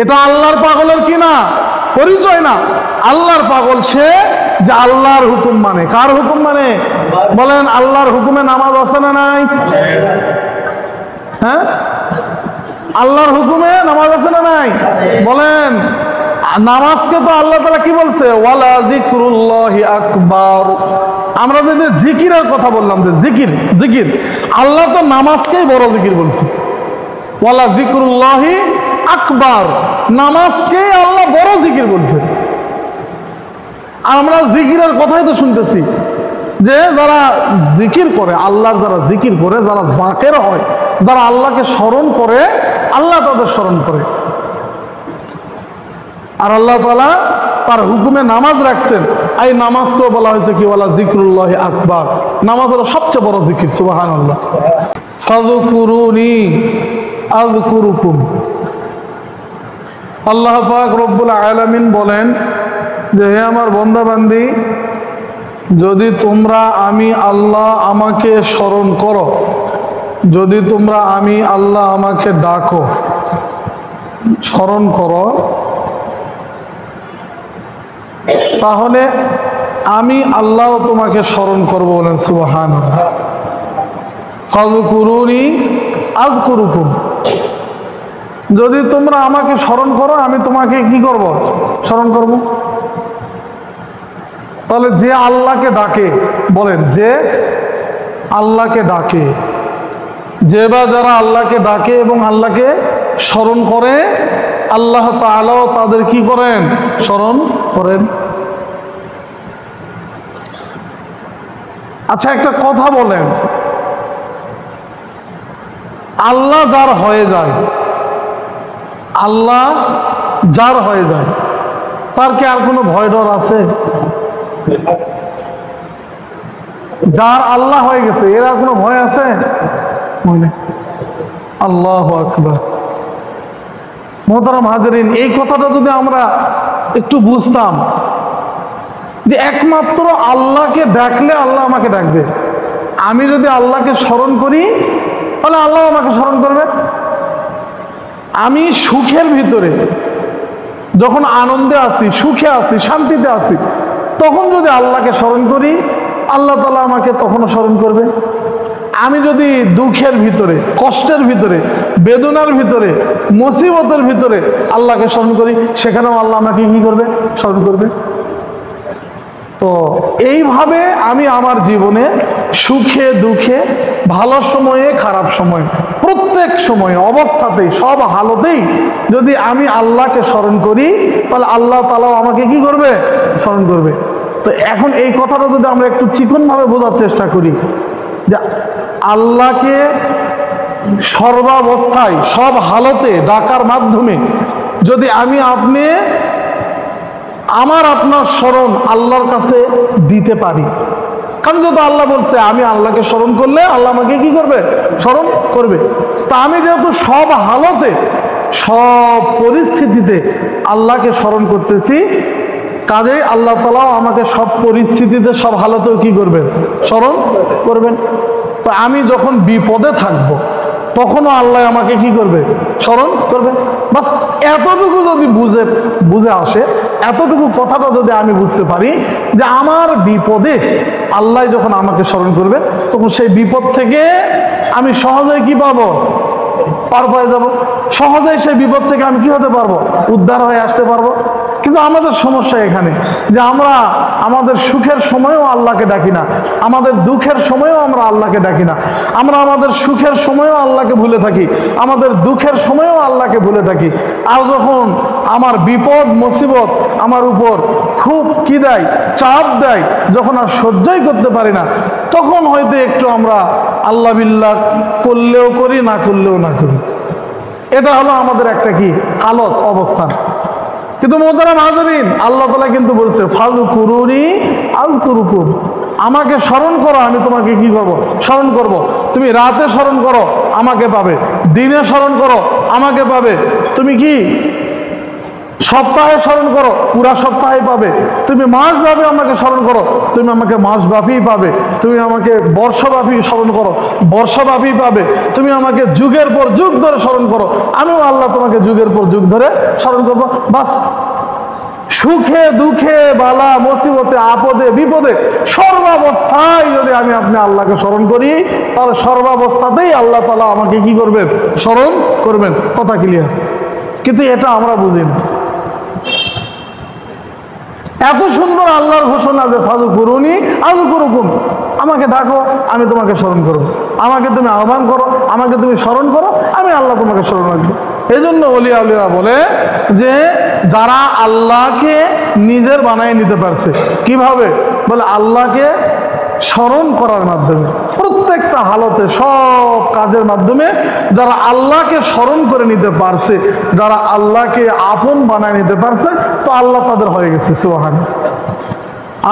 এটা আল্লাহর পাগলের কি না পরিচয় না। আল্লাহর পাগল সে যে আল্লাহর হুকুম মানে। কার হুকুম মানে? বলেন, আল্লাহর হুকুমে নামাজ আছে না নাই? হ্যাঁ, আল্লাহর হুকুমে নামাজ আছে না নাই? বলেন, নামাজকে তো আল্লাহ তাআলা কি বলছে? ওয়ালা যিকরুল্লাহি আকবার। আমরা যদি জিকিরের কথা বললাম, যে জিকির জিকির, আল্লাহ তো নামাজকেই বড় জিকির বলছে। ওয়ালা যিকরুল্লাহি আকবার, নামাজকে আল্লাহ বড় জিকির বলছে। আমরা জিকিরের কথাই তো শুনতেছি, যে যারা জিকির করে, আল্লাহর যারা জিকির করে, যারা জাকের হয়, যারা আল্লাহকে স্মরণ করে, আল্লাহ তাদের স্মরণ করে। আর আল্লাহ তাআলা তার হুকুমে নামাজ রাখছেন, এই নামাজকেও বলা হয়েছে কি? ওয়ালা যিকরুল্লাহি আকবার। নামাজ হলো সবচেয়ে বড় জিকির। সুবহানাল্লাহ। ফাযকুরুনি আযকুরুকুম। আল্লাহ পাক রব্বুল আলামিন বলেন যে, হে আমার বান্দা বান্দি, যদি তোমরা আমি আল্লাহ আমাকে স্মরণ করো, যদি তোমরা আমি আল্লাহ আমাকে ডাকো, স্মরণ করো, তাহলে আমি আল্লাহ তোমাকে স্মরণ করবো। বলেন সুবহানাল্লাহ। ফাযকুরুনি আযকুরুকুম। যদি তোমরা আমাকে স্মরণ করো, আমি তোমাকে কি করব? স্মরণ করব। তাহলে যে আল্লাহকে ডাকে, বলেন, যে আল্লাহকে ডাকে, যে বা যারা আল্লাহকে ডাকে এবং আল্লাহকে স্মরণ করে, আল্লাহ তাআলাও তাদের কি করেন? স্মরণ করেন। আচ্ছা, একটা কথা বলেন, আল্লাহ যার হয়ে যায়, আল্লাহ যার হয়ে যায়, তার কি আর কোনো ভয় ডর আছে? যার আল্লাহ হয়ে গেছে, এর আর কোনো ভয় আছে? আল্লাহু আকবার। মোহতারাম হাজিরিন, এই কথাটা যদি আমরা একটু বুঝতাম, যে একমাত্র আল্লাহকে ডাকলে আল্লাহ আমাকে ডাকবে। আমি যদি আল্লাহকে স্মরণ করি, তাহলে আল্লাহ আমাকে স্মরণ করবে। আমি সুখের ভিতরে, যখন আনন্দে আছি, সুখে আছি, শান্তিতে আছি, তখন যদি আল্লাহকে স্মরণ করি, আল্লাহ তাআলা আমাকে তখনও স্মরণ করবে। আমি যদি দুঃখের ভিতরে, কষ্টের ভিতরে, বেদনার ভিতরে, মুসিবতের ভিতরে আল্লাহকে স্মরণ করি, সেখানেও আল্লাহ আমাকে কি করবে? স্মরণ করবে। তো এইভাবে আমি আমার জীবনে সুখে দুঃখে, ভালো সময়ে খারাপ সময়ে, প্রত্যেক সময়ে, অবস্থাতেই, সব হালতেই যদি আমি আল্লাহকে স্মরণ করি, তাহলে আল্লাহ তাআলাও আমাকে কি করবে? স্মরণ করবে। তো এখন এই কথাটা যদি আমরা একটু চিকনভাবে বোঝার চেষ্টা করি, যে আল্লাহকে সর্বাবস্থায়, সব হালতে ডাকার মাধ্যমে যদি আমি আপনি আমার আপনার স্মরণ আল্লাহর কাছে দিতে পারি, কারণ যেহেতু আল্লাহ বলছে আমি আল্লাহকে স্মরণ করলে আল্লাহ আমাকে কি করবে? স্মরণ করবে। তা আমি যেহেতু সব হালতে, সব পরিস্থিতিতে আল্লাহকে স্মরণ করতেছি, কাজেই আল্লাহ তাআলাও আমাকে সব পরিস্থিতিতে, সব হালতেও কি করবেন? স্মরণ করবেন। তো আমি যখন বিপদে থাকবো, তখনও আল্লাহ আমাকে কি করবে? স্মরণ করবে। বাস এতটুকু যদি বুঝে আসে, এতটুকু কথাটা যদি আমি বুঝতে পারি, যে আমার বিপদে আল্লাহ যখন আমাকে স্মরণ করবে, তখন সেই বিপদ থেকে আমি সহজেই কি পাবো? পার পেয়ে যাব। সহজেই সেই বিপদ থেকে আমি কি হতে পারবো? উদ্ধার হয়ে আসতে পারবো। কিন্তু আমাদের সমস্যা এখানে, যে আমরা আমাদের সুখের সময়ও আল্লাহকে ডাকি না, আমাদের দুঃখের সময়ও আমরা আল্লাহকে ডাকি না। আমরা আমাদের সুখের সময়ও আল্লাহকে ভুলে থাকি, আমাদের দুঃখের সময়ও আল্লাহকে ভুলে থাকি। আর যখন আমার বিপদ মুসিবত আমার উপর খুব কি দেয়? চাপ দেয়, যখন আর সহ্যই করতে পারি না, তখন হয়তো একটু আমরা আল্লাহ বিল্লাহ করলেও করি, না করলেও না করি। এটা হলো আমাদের একটা কি হালত, অবস্থান। কিন্তু মোহতারাম হাজিরিন, আল্লাহ তাআলা কিন্তু বলছে ফাযকুরুনি আযকুরুকুম, আমাকে স্মরণ করো, আমি তোমাকে কি করব? স্মরণ করব। তুমি রাতে স্মরণ করো, আমাকে পাবে। দিনে স্মরণ করো, আমাকে পাবে। তুমি কি সপ্তাহে স্মরণ করো, পুরা সপ্তাহে পাবে। তুমি মাসব্যাপী আমাকে স্মরণ করো, তুমি আমাকে মাসব্যাপী পাবে। তুমি আমাকে বর্ষব্যাপী স্মরণ করো, বর্ষব্যাপী পাবে। তুমি আমাকে যুগের পর যুগ ধরে স্মরণ করো, আমিও আল্লাহ তোমাকে যুগের পর যুগ ধরে স্মরণ করবো। বাস, সুখে দুঃখে বালা মুসিবতে আপদে বিপদে সর্বাবস্থায় যদি আমি আপনি আল্লাহকে স্মরণ করি, তাহলে সর্বাবস্থাতেই আল্লাহ তাআলা আমাকে কি করবেন? স্মরণ করবেন। কথা ক্লিয়ার? কিন্তু এটা আমরা বুঝি না। এত সুন্দর আল্লাহর ঘোষণা যে ফাযকুরুনি আযকুরুকুম, আমাকে ডাকো আমি তোমাকে স্মরণ করবো, আমাকে তুমি আহ্বান করো, আমাকে তুমি স্মরণ করো, আমি আল্লাহ তোমাকে স্মরণ রাখবো। এই জন্য ওলিয়া উলিয়া বলে যে যারা আল্লাহকে নিজের বানায় নিতে পারছে, কিভাবে? বলে আল্লাহকে স্মরণ করার মাধ্যমে। প্রত্যেকটা হালতে সব কাজের মাধ্যমে যারা আল্লাহকে স্মরণ করে নিতে পারছে, যারা আল্লাহকে আপন বানায় নিতে পারছে, তো আল্লাহ তাদের হয়ে গেছে। সুবহানাল্লাহ।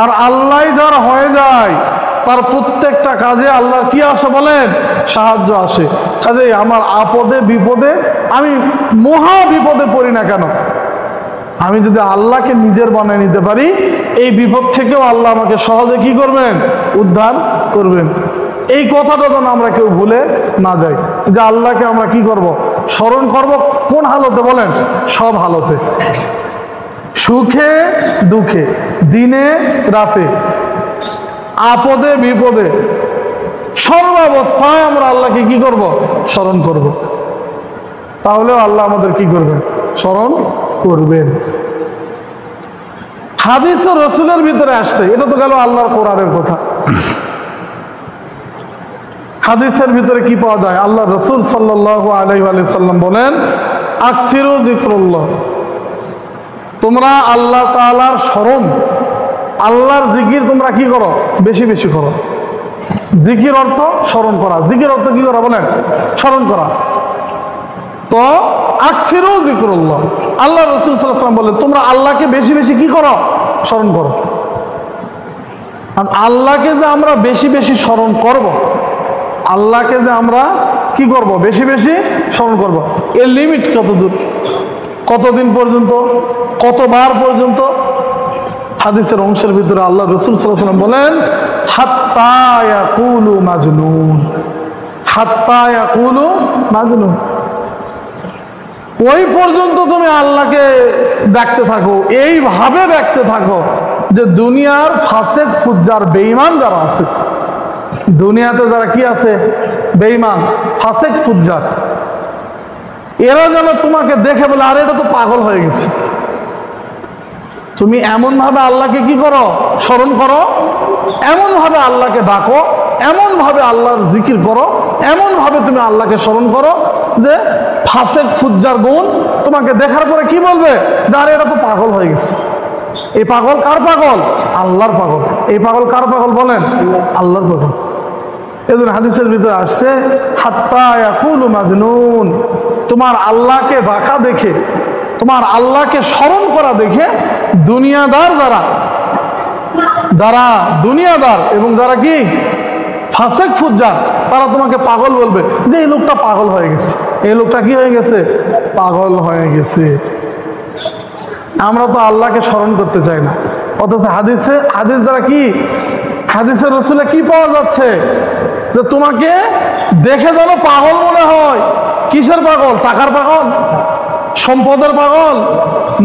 আর আল্লাহ যার হয়ে যায়, তার প্রত্যেকটা কাজে আল্লাহর কি আসে বলেন? সাহায্য আসে। কাজেই আমার আপদে বিপদে, আমি মহা বিপদে পড়ি না কেন, আমি যদি আল্লাহকে নিজের বানায় নিতে পারি, এই বিপদ থেকেও আল্লাহ আমাকে সহজে কি করবেন? উদ্ধার করবেন। এই কথাটা যেন আমরা কেউ ভুলে না যাই, যে আল্লাহকে আমরা কি করব? স্মরণ করব। কোন হালতে বলেন? সব হালতে, সুখে দুঃখে, দিনে রাতে, আপদে বিপদে, সর্বাবস্থায় আমরা আল্লাহকে কি করব? স্মরণ করব। তাহলেও আল্লাহ আমাদের কি করবেন? স্মরণ করবেন। হাদিস ও রসুলের ভিতরে আসছে, এটা তো গেল আল্লাহর কোরআনের কথা। হাদিসের ভিতরে কি পাওয়া যায়? আল্লাহ রসুল সাল্লাল্লাহু আলাইহি ওয়া সাল্লাম বলেন, আকসিরু যিকরুল্লাহ, তোমরা আল্লাহ তাআলার স্মরণ, আল্লাহর জিকির তোমরা কি করো? বেশি বেশি করো। জিকির অর্থ স্মরণ করা, জিকির অর্থ কি করা বলেন? স্মরণ করা। তো আকসিরু যিকরুল্লাহ, আল্লাহ রাসূল সাল্লাল্লাহু আলাইহি ওয়াসাল্লাম বলেন তোমরা আল্লাহকে বেশি বেশি কি করো? স্মরণ করো। আর আল্লাহকে যে আমরা বেশি বেশি স্মরণ করব, আল্লাহকে যে আমরা কি করব? বেশি বেশি স্মরণ করব, এর লিমিট কত দূর, কতদিন পর্যন্ত, কতবার পর্যন্ত? হাদিসের অংশের ভিতরে আল্লাহ রাসূল সাল্লাল্লাহু আলাইহি ওয়াসাল্লাম বলেন, হাত্তা ইয়াকুলু মাজনুন, হাত্তা ইয়াকুলু মাজনুন, ওই পর্যন্ত তুমি আল্লাহকে ডাকতে থাকো, এইভাবে ডাকতে থাকো যে দুনিয়ার ফাসেক ফুজ্জার বেঈমান যারা আছে, দুনিয়াতে যারা কি আছে? বেঈমান ফাসেক ফুজ্জার, এরা যেন তোমাকে দেখে বলে আরে এটা তো পাগল হয়ে গেছে। তুমি এমন ভাবে আল্লাহকে কি করো? স্মরণ করো, এমন ভাবে আল্লাহকে ডাকো, এমন ভাবে আল্লাহর জিকির করো, এমন ভাবে তুমি আল্লাহকে স্মরণ করো যে ফাসেক ফুজ্জার গুণ তোমাকে দেখার পরে কি বলবে? আরে এটা তো পাগল হয়ে গেছে। এই পাগল কার পাগল? আল্লাহর পাগল। এই পাগল কার পাগল বলেন? আল্লাহর পাগল। এজন্য হাদিসের ভিতরে আসছে, হাত্তা ইয়াকুলু মাজনুন, তোমার আল্লাহকে ডাকা দেখে, তোমার আল্লাহকে স্মরণ করা দেখে দুনিয়াদার যারা, যারা দুনিয়াদার এবং যারা কি ফাসেক ফুজ্জার, তারা তোমাকে পাগল বলবে যে এই লোকটা পাগল হয়ে গেছে, এই লোকটা কি হয়ে গেছে? পাগল হয়ে গেছে। আমরা তো আল্লাহকে স্মরণ করতে চাই না, অথচ হাদিস দ্বারা কি, হাদিসের রসুলে কি পাওয়া যাচ্ছে? যে তোমাকে দেখে যেন পাগল মনে হয়। কিসের পাগল? টাকার পাগল, সম্পদের পাগল,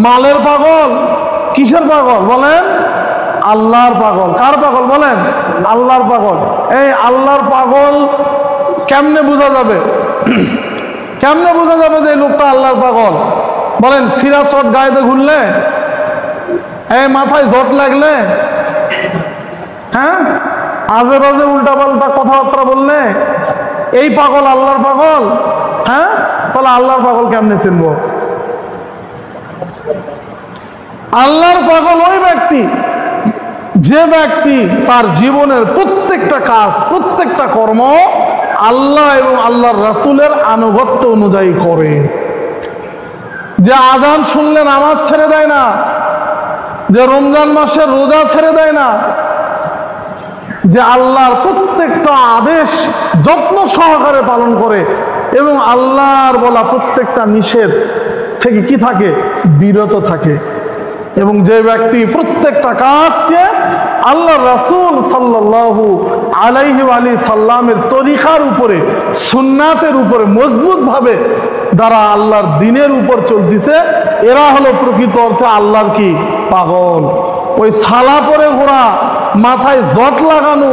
মালের পাগল, কিসের পাগল বলেন? আল্লাহর পাগল। কার পাগল বলেন? আল্লাহর পাগল। এই আল্লাহর পাগল কেমনে বোঝা যাবে? কেমনে বোঝা যাবে যে এই লোকটা আল্লাহর পাগল? বলেন, সিরা চট গায়েতে ঘুরলে, এই মাথায় জট লাগলে, হ্যাঁ, আজে বাজে উল্টা পাল্টা কথাবার্তা বললে, এই পাগল আল্লাহর পাগল? হ্যাঁ, তাহলে আল্লাহর পাগল কেমনে চিনবো? আল্লাহর পাগল ওই ব্যক্তি, যে ব্যক্তি তার জীবনের প্রত্যেকটা কাজ, প্রত্যেকটা কর্ম আল্লাহ এবং আল্লাহর রাসূলের আনুগত্য অনুযায়ী করে। যে আযান শুনলে নামাজ ছেড়ে দেয় না, যে রমজান মাসের রোজা ছেড়ে দেয় না, যে আল্লাহর প্রত্যেকটা আদেশ যত্ন সহকারে পালন করে এবং আল্লাহর বলা প্রত্যেকটা নিষেধ থেকে কি থাকে? বিরত থাকে। এবং যে ব্যক্তি প্রত্যেকটা কাজকে আল্লাহ রাসূল সাল্লাল্লাহু আলাইহি ওয়া সাল্লামের তরিকার উপরে, সুন্নাতের উপরে মজবুতভাবে যারা আল্লাহর দ্বীনের উপর চলতেছে, এরা হলো প্রকৃত অর্থে আল্লাহর কি? পাগল। ওই সালা পরে ঘোরা, মাথায় জট লাগানো,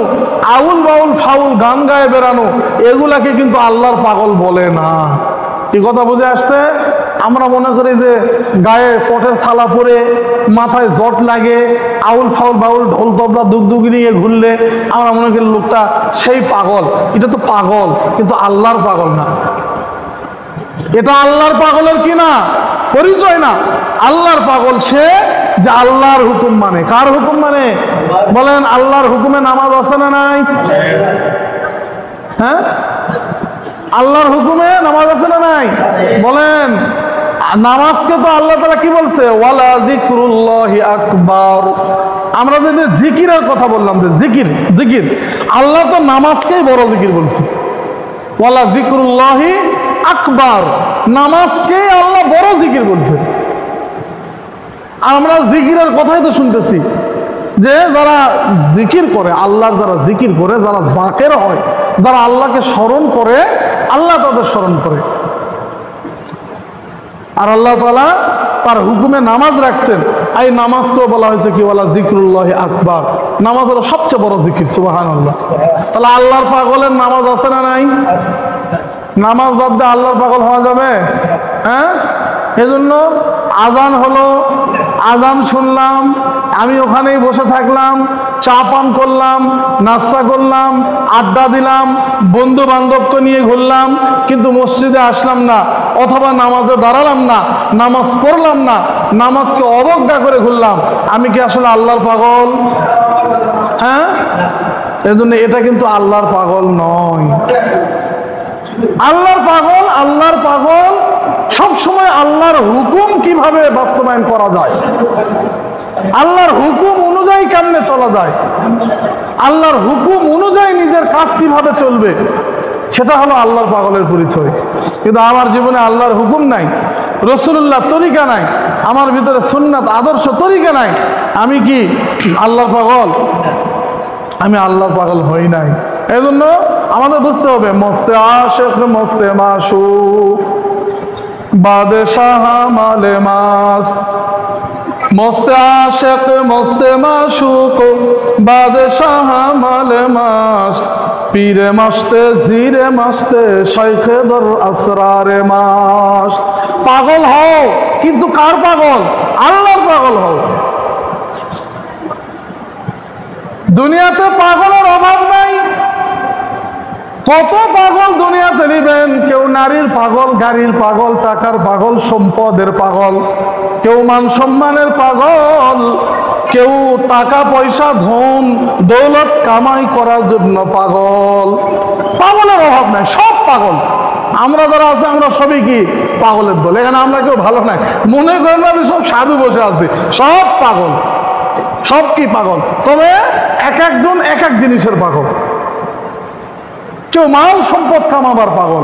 আউল বাউল ফাউল গান গায়ে বেড়ানো, এগুলাকে কিন্তু আল্লাহর পাগল বলে না। কি কথা বুঝে আসছে? আমরা মনে করি যে গায়ে চটের ছালা পরে, মাথায় জট লাগে, আউল ফাউল বাউল ঢোল তবলা দুগদুগি নিয়ে ঘুরলে আমরা মনে করি লোকটা সেই পাগল। এটা তো পাগল, কিন্তু আল্লাহর পাগল না। এটা আল্লাহর পাগলের কি না? পরিচয় না। আল্লাহর পাগল সে যে আল্লাহর হুকুম মানে। কার হুকুম মানে? বলেন, আল্লাহর হুকুমে নামাজ আছে না নাই? হ্যাঁ, আল্লাহর হুকুমে নামাজ আছে না নাই? বলেন, নামাজকে তো আল্লাহ তাআলা কি বলছে? ওয়ালা যিকরুল্লাহি আকবার। আমরা যে জিকিরের কথা বললাম, যে জিকির, জিকির, আল্লাহ তো নামাজকেই বড় জিকির বলছে। ওয়ালা যিকরুল্লাহি আকবার, নামাজকেই আল্লাহ বড় জিকির বলছে। আমরা জিকিরের কথাই তো শুনতেছি যে যারা জিকির করে, আল্লাহর যারা জিকির করে, যারা জাকের হয়, যারা আল্লাহকে স্মরণ করে, আল্লাহ তাদের স্মরণ করে। আর আল্লাহ তাআলা তার হুকুমে নামাজ রাখছেন। এই নামাজকেও বলা হয়েছে কি? ওয়ালা যিকরুল্লাহি আকবার। নামাজ হলো সবচেয়ে বড় জিকির। সুবহানাল্লাহ। তাহলে আল্লাহর পাগলের নামাজ আছে না নাই? নামাজ বাদ দিয়ে আল্লাহর পাগল হওয়া যাবে? হ্যাঁ, এজন্য আজান হলো, আজান শুনলাম, আমি ওখানেই বসে থাকলাম, চা পান করলাম, নাস্তা করলাম, আড্ডা দিলাম, বন্ধু বান্ধবকে নিয়ে ঘুরলাম, কিন্তু মসজিদে আসলাম না, অথবা নামাজে দাঁড়ালাম না, নামাজ পড়লাম না, নামাজকে অবজ্ঞা করে ঘুরলাম। আমি কি আসলে আল্লাহর পাগল? হ্যাঁ, এজন্য এটা কিন্তু আল্লাহর পাগল নয়। আল্লাহর পাগল, আল্লাহর পাগল সব সময় আল্লাহর হুকুম কিভাবে বাস্তবায়ন করা যায়, আল্লাহর হুকুম অনুযায়ী কেমনে চলা যায়, আল্লাহর হুকুম অনুযায়ী নিজের কাজ কিভাবে চলবে, সেটা হলো আল্লাহর পাগলের পরিচয়। কিন্তু আমার জীবনে আল্লাহর হুকুম নাই, রাসূলুল্লাহর তরিকা নাই, আমার ভিতরে সুন্নাত আদর্শ তরিকা নাই, আমি কি আল্লাহর পাগল? আমি আল্লাহর পাগল হই নাই। এজন্য আমাদের বুঝতে হবে, মস্তে আশিক মস্তে মাশুক বাদশাহ মালে মাস্ত। মস্তে আশিক মস্তে মাশুক বাদশাহ মালে মাস্ত। পীরে মাস্তে জিরে মাস্তে শাইখে দর আসরারে মাস্ত। পাগল হও, কিন্তু কার পাগল? আল্লাহর পাগল হও। দুনিয়াতে পাগলের অভাব নাই। কত পাগল দুনিয়াতে নিবেন? কেউ নারীর পাগল, গাড়ির পাগল, টাকার পাগল, সম্পদের পাগল, কেউ মান সম্মানের পাগল, কেউ টাকা পয়সা ধন দৌলত কামাই করার জন্য পাগল। পাগলের অভাব নাই, সব পাগল। আমরা যারা আছে আমরা সবই কি পাগলের দল। এখানে আমরা কেউ ভালো নাই, মনে করেন আমি সব সাধু বসে আছি, সব পাগল। সব কি পাগল, তবে এক একজন এক এক জিনিসের পাগল। কেউ মাল সম্পদ কামাবার পাগল,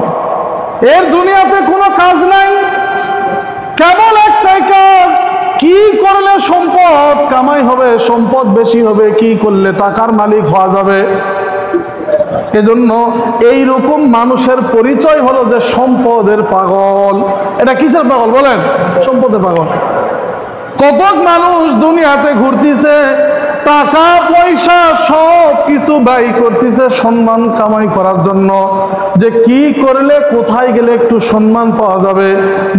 এর দুনিয়াতে কোনো কাজ নাই, কেবল একটাই কাজ, কি করলে সম্পদ কামাই হবে, সম্পদ বেশি হবে, কি করলে টাকার মালিক হওয়া যাবে। এজন্য এইরকম মানুষের পরিচয় হলো যে সম্পদের পাগল। এটা কিসের পাগল বলেন? সম্পদের পাগল। কত মানুষ দুনিয়াতে ঘুরতেছে, টাকা পয়সা সব কিছু ব্যয় করতেছে সম্মান কামাই করার জন্য, যে কি করলে কোথায় গেলে একটু সম্মান পাওয়া যাবে,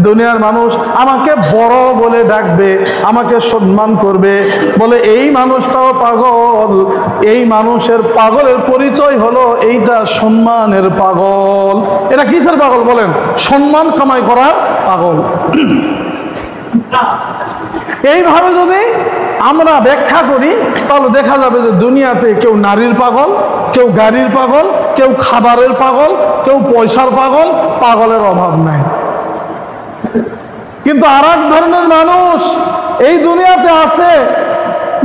দুনিয়ার মানুষ আমাকে বড় বলে ডাকবে, আমাকে সম্মান করবে, বলে এই মানুষটাও পাগল। এই মানুষের পাগলের পরিচয় হলো এইটা সম্মানের পাগল। এটা কিসের পাগল বলেন? সম্মান কামাই করার পাগল। এইভাবে যদি আমরা ব্যাখ্যা করি তাহলে দেখা যাবে যে দুনিয়াতে কেউ নারীর পাগল, কেউ গাড়ির পাগল, কেউ খাবারের পাগল, কেউ পয়সার পাগল, পাগলের অভাব নাই। কিন্তু আর এক ধরনের মানুষ এই দুনিয়াতে আছে,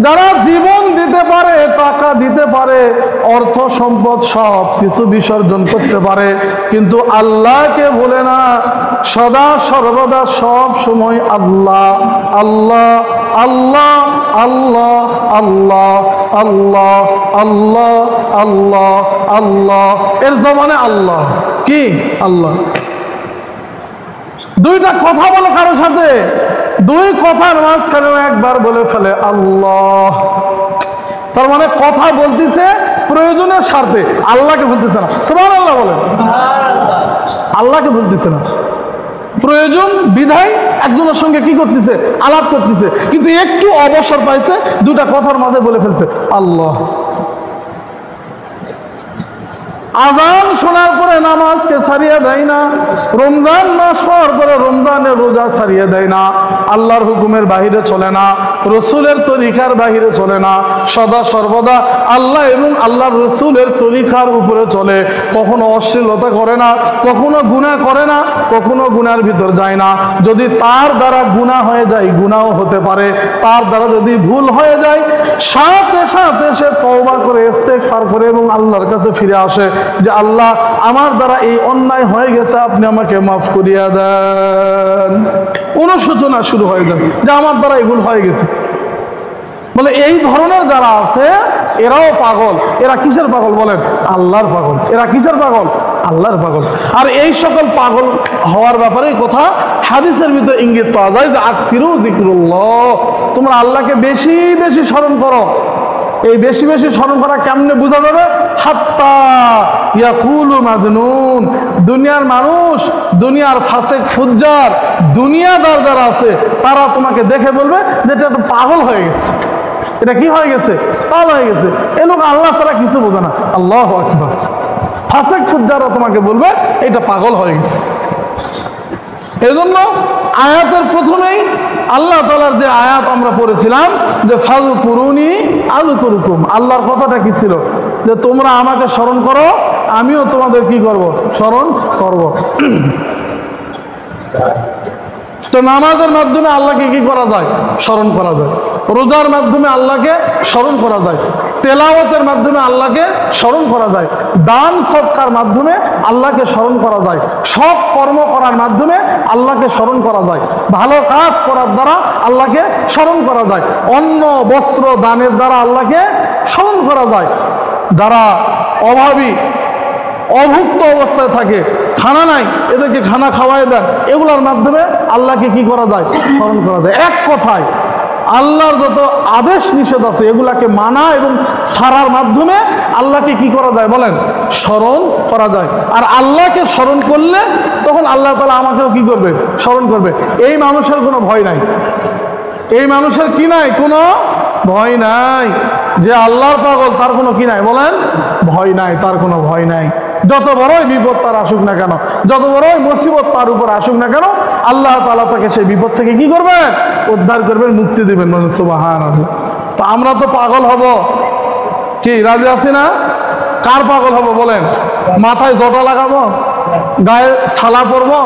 যারা জীবন দিতে পারে, টাকা দিতে পারে, অর্থ সম্পদ সব কিছু বিসর্জন করতে পারে, কিন্তু আল্লাহকে ভুলে না, সদা সর্বদা সব সময় আল্লাহ আল্লাহ আল্লাহ আল্লাহ আল্লাহ আল্লাহ আল্লাহ আল্লাহ আল্লাহ, এর জমানে আল্লাহ কি আল্লাহ। দুইটা কথা বলো কারোর সাথে, দুই কথার মাঝখানে একবার বলে ফেলে আল্লাহ, তার মানে কথা বলতেছে প্রয়োজনের স্বার্থে, আল্লাহকে বলতেছে না। সুবহানাল্লাহ বলেন, আল্লাহকে বলতেছে না, প্রয়োজন বিধায় একজনের সঙ্গে কি করতেছে, আলাপ করতেছে, কিন্তু একটু অবসর পাইছে, দুটা কথার মাঝে বলে ফেলছে আল্লাহ। আযান শোনার পরে নামাজকে ছাড়িয়ে দেয় না, রমজান মাস পাওয়ার পরে রমজানের রোজা ছাড়িয়ে দেয় না, আল্লাহর হুকুমের বাহিরে চলে না, রসুলের তরিকার বাহিরে চলে না, সদা সর্বদা আল্লাহ এবং আল্লাহর রসুলের তরিকার উপরে চলে, কখনো অশ্লীলতা করে না, কখনো গুনাহ করে না, কখনো গুনার ভিতর যায় না। যদি তার দ্বারা গুনাহ হয়ে যায়, গুনাহও হতে পারে, তার দ্বারা যদি ভুল হয়ে যায়, সাথে সাথে সে তওবা করে ইস্তেগফার করে এবং আল্লাহর কাছে ফিরে আসে যে আল্লাহ আমার দ্বারা এই অন্যায় হয়ে গেছে, আপনি আমাকে মাফ করিয়া দেন। অনুশোচনা শুরু হয়ে যায় যে আমার দ্বারা এই ভুল হয়ে গেছে। বলে এই ধরনের যারা আছে এরাও পাগল। এরা কিসের পাগল বলেন? আল্লাহর পাগল। এরা কিসের পাগল? আল্লাহর পাগল। আর এই সকল পাগল হওয়ার ব্যাপারে কথা হাদিসের ভিতরে ইঙ্গিত পাওয়া যায় যে আকসিরু যিকরুল্লাহ, তোমরা আল্লাহকে বেশি বেশি স্মরণ করো। এই বেশি বেশি স্মরণ করা কেমনে বোঝা যাবে? হাত্তা ইয়াকুলু মাজনুন, দুনিয়ার মানুষ, দুনিয়ার ফাসেক ফুজ্জার, দুনিয়াদার যারা আছে তারা তোমাকে দেখে বলবে যে এটা তো পাগল হয়ে গেছে। এটা কি হয়ে গেছে? পাগল হয়ে গেছে। এ লোক আল্লাহ ছাড়া কিছু বোঝে না। আল্লাহু আকবার। ফাসেক ফুজ্জাররা তোমাকে বলবে এটা পাগল হয়ে গেছে। এজন্য আয়াতের প্রথমেই আল্লাহ তাআলার যে আয়াত আমরা পড়েছিলাম যে ফাযকুরুনি আযকুরুকুম, আল্লাহর কথাটা কি ছিল? যে তোমরা আমাকে স্মরণ করো, আমিও তোমাদের কি করব? স্মরণ করব। তো নামাজের মাধ্যমে আল্লাহকে কি করা যায়? স্মরণ করা যায়। রোজার মাধ্যমে আল্লাহকে স্মরণ করা যায়। তেলাওয়াতের মাধ্যমে আল্লাহকে স্মরণ করা যায়। দান সদকার মাধ্যমে আল্লাহকে স্মরণ করা যায়। সব কর্ম করার মাধ্যমে আল্লাহকে স্মরণ করা যায়। ভালো কাজ করার দ্বারা আল্লাহকে স্মরণ করা যায়। অন্ন বস্ত্র দানের দ্বারা আল্লাহকে স্মরণ করা যায়। যারা অভাবী অভুক্ত অবস্থায় থাকে, খানা নাই, এদেরকে খানা খাওয়াই দেন, এগুলোর মাধ্যমে আল্লাহকে কি করা যায়? স্মরণ করা যায়। এক কথায় আল্লাহর যত আদেশ নিষেধ আছে এগুলাকে মানা এবং ছাড়ার মাধ্যমে আল্লাহকে কি করা যায় বলেন? স্মরণ করা যায়। আর আল্লাহকে স্মরণ করলে তখন আল্লাহ তাআলা আমাকেও কি করবে? স্মরণ করবে। এই মানুষের কোনো ভয় নাই। এই মানুষের কি নাই? কোনো ভয় নাই। যে আল্লাহর পাগল তার কোনো কি নাই বলেন? ভয় নাই, তার কোনো ভয় নাই। যত বড়ই বিপদ তার আসুক না কেন, যত বড়ই মুসিবত তার উপর আসুক না কেন, আল্লাহ তাআলা তাকে সেই বিপদ থেকে কি করবেন? উদ্ধার করবেন, মুক্তি দিবেন। বলেন সুবহানাল্লাহ। তো আমরা তো পাগল হব, কি রাজি আছি না? কার পাগল হব বলেন? মাথায় জটা লাগাবো, গায়ে ছালা পরবো,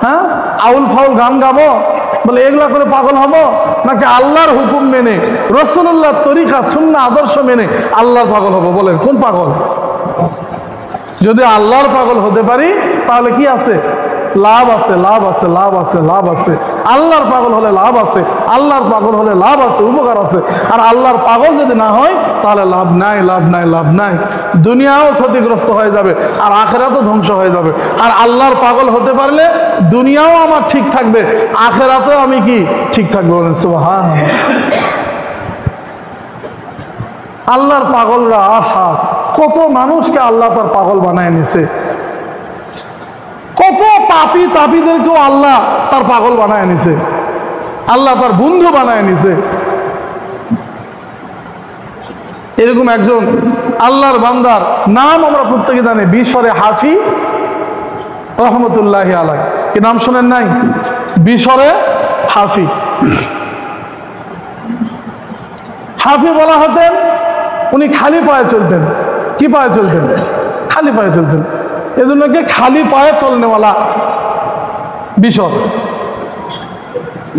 হ্যাঁ, আউল ফাউল গান গাবো, বলে এগুলা করে পাগল হব? নাকি আল্লাহর হুকুম মেনে, রাসূলুল্লাহর তরিকা সুন্নাহ আদর্শ মেনে আল্লাহর পাগল হব? বলেন কোন পাগল? যদি আল্লাহর পাগল হতে পারি তাহলে কি আছে? লাভ আছে, লাভ আছে, লাভ আছে, লাভ আছে। আল্লাহর পাগল হলে লাভ আছে, আল্লাহর পাগল হলে লাভ আছে, উপকার আছে। আর আল্লাহর পাগল যদি না হয় তাহলে লাভ নাই, লাভ নাই, লাভ নাই। দুনিয়াও ক্ষতিগ্রস্ত হয়ে যাবে আর আখিরাতও ধ্বংস হয়ে যাবে। আর আল্লাহর পাগল হতে পারলে দুনিয়াও আমার ঠিক থাকবে, আখিরাতেও আমি কি ঠিক থাকবো। বলেন সুবহানাল্লাহ। আল্লাহর পাগলরা, আহা, কত মানুষকে আল্লাহ তার পাগল বানায় নিছে। কত পাপী তাপীদেরকেও আল্লাহ তার পাগল বানায় নিছে, আল্লাহ তার বন্ধু বানায় নিছে। এরকম একজন আল্লাহর বান্দার নাম আমরা প্রত্যেকে জানি, বিশরে হাফি রহমতুল্লাহি আলাইহি। কি নাম শোনেন নাই? বিশরে হাফি। হাফি বলা হতেন, উনি খালি পায়ে চলতেন। কি পায়ে চলতেন? খালি পায়ে চলতেন। এজন্য কি খালি পায়ে চলনেওয়ালা বিশর।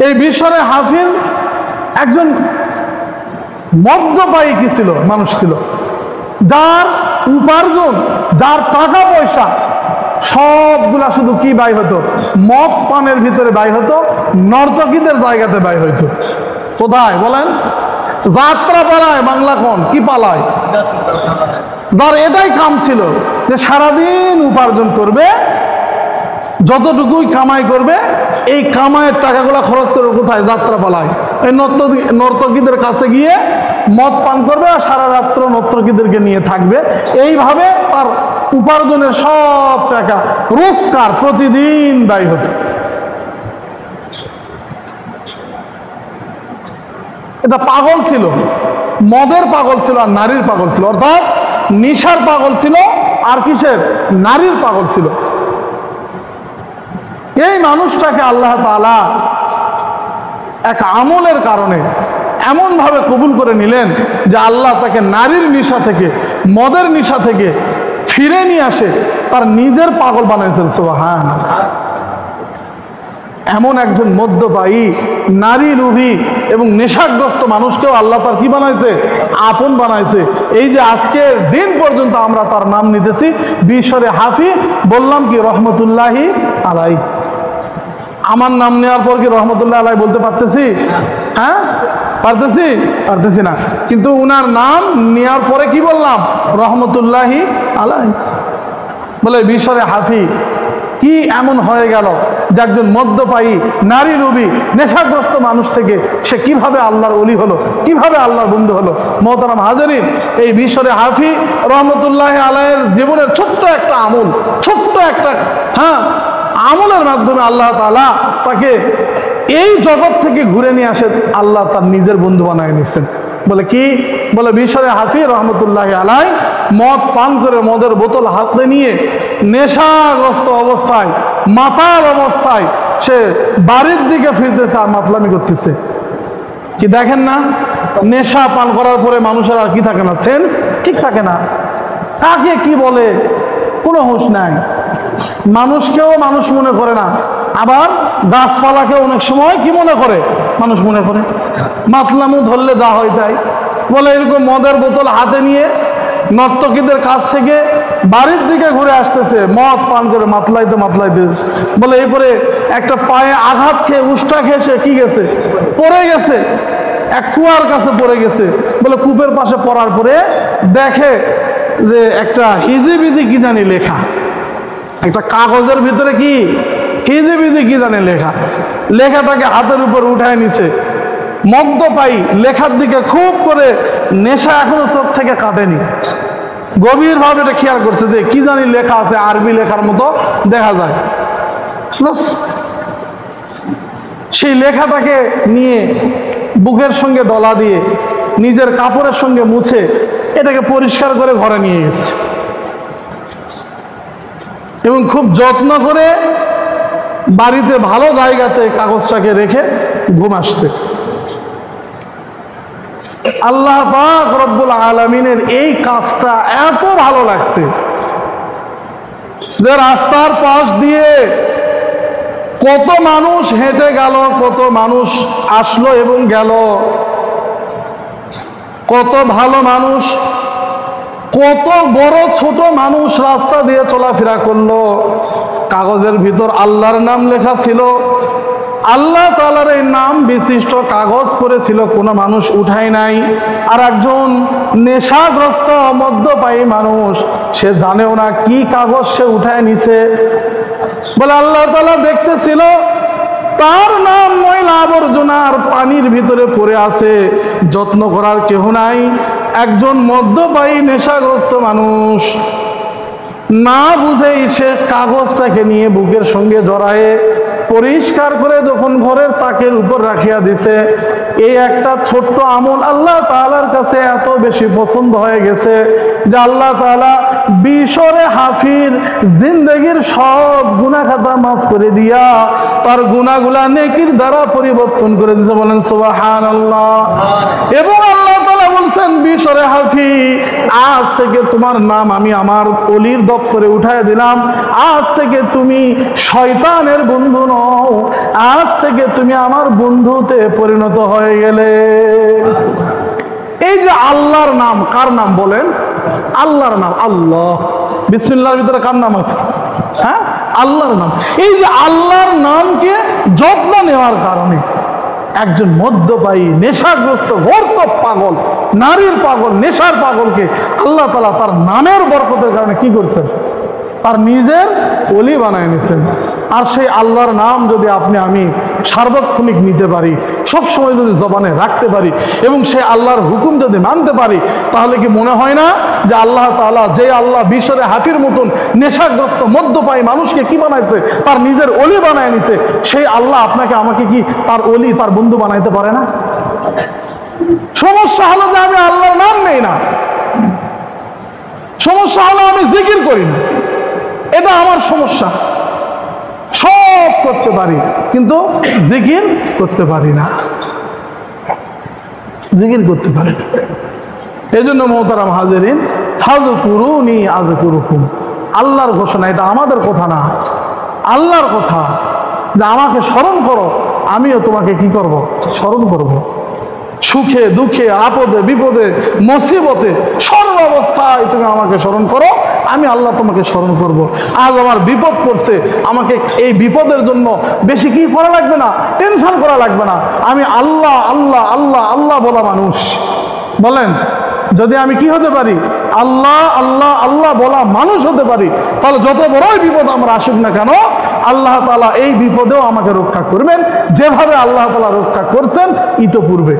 এই বিশরে হাফির একজন মদ্যপায়ী কি ছিল? মানুষ ছিল, যার উপার্জন, যার টাকা পয়সা সবগুলা শুধু কি ব্যয় হতো? মদ পানের ভিতরে ব্যয় হতো, নর্তকীদের জায়গাতে ব্যয় হইতো। কোথায় বলেন? যাত্রা পালায়, বাংলা কোন কি পালায়, যার এটাই কাম ছিল যে সারাদিন উপার্জন করবে, যতটুকুই কামাই করবে এই কামাইয়ের টাকাগুলো খরচ করবে কোথায়? যাত্রা পালায়, এই নর্তকীদের কাছে গিয়ে মদ পান করবে আর সারা রাত্র নর্তকীদেরকে নিয়ে থাকবে। এইভাবে তার উপার্জনের সব টাকা রোজগার প্রতিদিন ব্যয় হতো। এটা পাগল ছিল, মদের পাগল ছিল আর নারীর পাগল ছিল, অর্থাৎ নিশার পাগল ছিল আর কিসের? নারীর পাগল ছিল। এই মানুষটাকে আল্লাহ তাআলা এক আমলের কারণে এমন ভাবে কবুল করে নিলেন যে আল্লাহ তাকে নারীর নিশা থেকে, মদের নিশা থেকে ফিরে নিয়ে আসে তার নিজের পাগল বানাইছেন। সুবহানাল্লাহ। এমন একজন মদ্যপায়ী, নারী লোভী এবং নেশাগ্রস্ত মানুষকেও আল্লাহ তার কি বানাইছে? আপন বানাইছে। এই যে আজকের দিন পর্যন্ত আমরা তার নাম নিতেছি বিশ্বরে হাফি, বললাম কি রহমতুল্লাহি আলাই। আমার নাম নেওয়ার পর কি রহমতুল্লাহ আলাই বলতে পারতেছি? হ্যাঁ, পারতেছি না। কিন্তু উনার নাম নেওয়ার পরে কি বললাম? রহমতুল্লাহি আলাই। বলে বিশ্বরে হাফি কি এমন হয়ে গেল যে একজন মদ্যপায়ী, নারী লোভী, নেশাগ্রস্ত মানুষ থেকে সে কিভাবে আল্লাহর ওলি হলো, কিভাবে আল্লাহর বন্ধু হলো। মোহতারাম হাজিরিন, এই বিশ্বরে হাফি রহমতুল্লাহি আলাইয়ের জীবনের ছোট্ট একটা আমল, ছোট্ট একটা আমলের মাধ্যমে আল্লাহ তাআলা তাকে এই জগৎ থেকে ঘুরে নিয়ে আসে, আল্লাহ তার নিজের বন্ধু বানায় নিচ্ছেন। বলে কি? বলে বিশ্বরে হাফি রহমতুল্লাহি আলাই মদ পান করে, মদের বোতল হাতে নিয়ে নেশাগ্রস্ত অবস্থায়, মাতাল অবস্থায় সে বাড়ির দিকে ফিরতেছে আর মাতলামি করতেছে। কি দেখেন না? নেশা পান করার পরে মানুষের আর কি থাকে না? সেন্স ঠিক থাকে না। কাকে কি বলে কোনো হুঁশ নাই। মানুষকেও মানুষ মনে করে না, আবার গাছপালাকে অনেক সময় কি মনে করে? মানুষ মনে করে। মাতলামু ধরলে যা হয় তাই। বলে এরকম মদের বোতল হাতে নিয়ে নর্তকীদের কাছ থেকে বাড়ির দিকে ঘুরে আসতেছে, মদ পান করে মাতলাইতে। বলে এরপরে একটা পায়ে আঘাত খেয়ে, উষ্টা খেয়ে সে কি গেছে? পড়ে গেছে, এক কুয়ার কাছে পড়ে গেছে। বলে কূপের পাশে পড়ার পরে দেখে যে একটা হিজিবিজি কি জানি লেখা, একটা কাগজের ভিতরে কি হিজিবিজি কি জানি লেখা। লেখাটাকে হাতের উপর উঠায় নিছে। মদ্যপায়ী লেখার দিকে খুব করে, নেশা এখনো চোখ থেকে কাটেনি, গভীর ভাবে এটা খেয়াল করছে যে কি জানি লেখা আছে, আরবি লেখার মতো দেখা যায়। সেই লেখাটাকে নিয়ে বুকের সঙ্গে ডলা দিয়ে নিজের কাপড়ের সঙ্গে মুছে এটাকে পরিষ্কার করে ঘরে নিয়ে গেছে এবং খুব যত্ন করে বাড়িতে ভালো জায়গাতে কাগজটাকে রেখে ঘুম আসছে। আল্লাহ পাক রব্বুল আলামিনের এই কাজটা এত ভালো লাগছে যে রাস্তার পাশ দিয়ে কত মানুষ হেঁটে গেল, কত মানুষ আসলো এবং গেল, কত ভালো মানুষ, কত বড় ছোট মানুষ রাস্তা দিয়ে চলাফেরা করলো। কাগজের ভিতর আল্লাহর নাম লেখা ছিল, আল্লাহ তাআলার এই নাম বিশিষ্ট কাগজ পড়েছিল, কোনো মানুষ উঠায় নাই। আর একজন নেশাগ্রস্ত মদ্যপায়ী মানুষ, সে জানেও না কি কাগজ সে উঠায় নিছে। বলে আল্লাহ তাআলা দেখতেছিল তার নাম ময়লা আবর্জনার পানির ভিতরে পড়ে আছে, যত্ন করার কেহ নাই। একজন মদ্যপায়ী নেশাগ্রস্ত মানুষ না বুঝেই সে কাগজটাকে নিয়ে বুকের সঙ্গে জড়ায়ে পরিষ্কার করে যখন ঘরের তাকের উপর রাখিয়া দিছে। এই একটা ছোট্ট আমল আল্লাহ তাআলার কাছে এত বেশি পছন্দ হয়ে গেছে যে আল্লাহ তাআলা বিশরে হাফির জিন্দেগির সব গুনাহ খাতা মাফ করে দিয়া তার গুনাহগুলা নেকির দ্বারা পরিবর্তন করে দিয়েছে। বলেন সুবহানাল্লাহ। এবং আল্লাহ তাআলা বলছেন বিশরে হাফি, আজ থেকে তোমার নাম আমি আমার ওলির দপ্তরে উঠায় দিলাম। আজ থেকে তুমি শয়তানের বন্ধু নও, আজ থেকে তুমি আমার বন্ধুতে পরিণত হয়ে গেলে। এই যে আল্লাহর নাম, কার নাম বলেন? আল্লাহর নাম। আল্লাহ, বিসমিল্লাহর ভিতরে কার নাম আছে? হ্যাঁ, আল্লাহর নাম। এই যে আল্লাহর নামকে যত্ন নেওয়ার কারণে একজন মদ্যপায়ী, নেশাগ্রস্ত, গর্ত পাগল, নারীর পাগল, নেশার পাগলকে আল্লাহ তাআলা তার নামের বরকতের কারণে কি করছেন? তার নিজের ওলি বানায় নিছেন। আর সেই আল্লাহর নাম যদি আপনি আমি সার্বক্ষণিক নিতে পারি, সবসময় যদি জবানে রাখতে পারি এবং সেই আল্লাহর হুকুম যদি মানতে পারি, তাহলে কি মনে হয় না যে আল্লাহ তাআলা, যে আল্লাহ বিশরে হাতির মতন নেশাগ্রস্ত মদ্যপায়ী মানুষকে কি বানাইছে? তার নিজের ওলি বানায় নিছে। সেই আল্লাহ আপনাকে আমাকে কি তার ওলি, তার বন্ধু বানাইতে পারে না? সমস্যা হলো যে আমি আল্লাহর নাম নেই না, সমস্যা হলো আমি জিকির করি না, এটা আমার সমস্যা। সব করতে পারি কিন্তু জিকির করতে পারি না, জিকির করতে পারি না। এই জন্য মোহতারাম হাজিরিন, ফাযকুরুনি আযকুরুকুম, আল্লাহর ঘোষণা, এটা আমাদের কথা না, আল্লাহর কথা, যে আমাকে স্মরণ করো, আমিও তোমাকে কি করব? স্মরণ করব। সুখে দুঃখে, আপদে বিপদে, মুসিবতে, সর্ব অবস্থায় তুমি আমাকে স্মরণ করো, আমি আল্লাহ তোমাকে স্মরণ করব। আজ আমার বিপদ পড়ছে, আমাকে এই বিপদের জন্য বেশি কি করা লাগবে না, টেনশন করা লাগবে না। আমি আল্লাহ আল্লাহ আল্লাহ আল্লাহ বলা মানুষ। বলেন, যদি আমি কি হতে পারি? আল্লাহ আল্লাহ আল্লাহ বলা মানুষ হতে পারি, তাহলে যত বড়ই বিপদ আমরা আসুক না কেন, আল্লাহ তাআলা এই বিপদেও আমাকে রক্ষা করবেন, যেভাবে আল্লাহ তাআলা রক্ষা করছেন ইতপূর্বে।